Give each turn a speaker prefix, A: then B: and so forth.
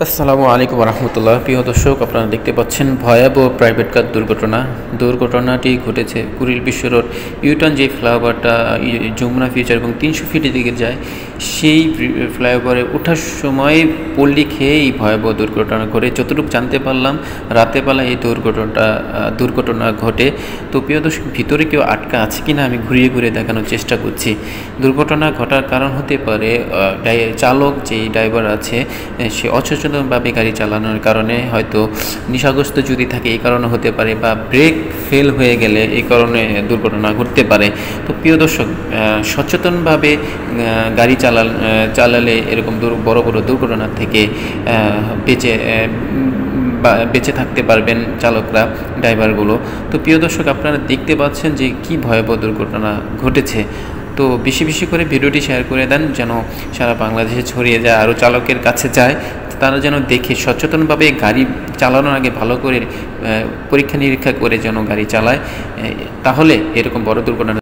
A: আসসালামু আলাইকুম রহমতুল্লাহ। প্রিয় দর্শক, আপনারা দেখতে পাচ্ছেন ভয়াবহ প্রাইভেট কার দুর্ঘটনাটি ঘটেছে কুড়িল বিশ্ব রোড ইউটার্ন যে ফ্লাইওভারটা যমুনা ফিউচার এবং 300 ফিটের দিকে যায়, সেই ফ্লাইওভারে ওঠার সময় পল্লী খেয়ে এই ভয়াবহ দুর্ঘটনা ঘটে। যতটুকু জানতে পারলাম, রাতেরবেলা এই দুর্ঘটনা ঘটে। তো প্রিয় দর্শক, ভিতরে কেউ আটকা আছে কিনা আমি ঘুরিয়ে ঘুরিয়ে দেখানোর চেষ্টা করছি। দুর্ঘটনা ঘটার কারণ হতে পারে চালক, যেই ড্রাইভার আছে সে অসচেতনভাবে গাড়ি চালানোর কারণে, হয়তো নেশাগ্রস্ত যদি থাকে এই কারণে হতে পারে, বা ব্রেক ফেল হয়ে গেলে এই কারণে দুর্ঘটনা ঘটতে পারে। তো প্রিয় দর্শক, সচেতনভাবে গাড়ি চালালে এরকম বড় বড় দুর্ঘটনা থেকে বেঁচে থাকতে পারবেন চালকরা, ড্রাইভারগুলো। তো প্রিয় দর্শক, আপনারা দেখতে পাচ্ছেন যে কি ভয়াবহ দুর্ঘটনা ঘটেছে। তো বেশি বেশি করে ভিডিওটি শেয়ার করে দেন, যেন সারা বাংলাদেশে ছড়িয়ে যায়, আরও চালকের কাছে যায়, তারা যেন দেখে সচেতনভাবে গাড়ি চালানোর আগে ভালো করে পরীক্ষা নিরীক্ষা করে যেন গাড়ি চালায়, তাহলে এরকম বড় দুর্ঘটনা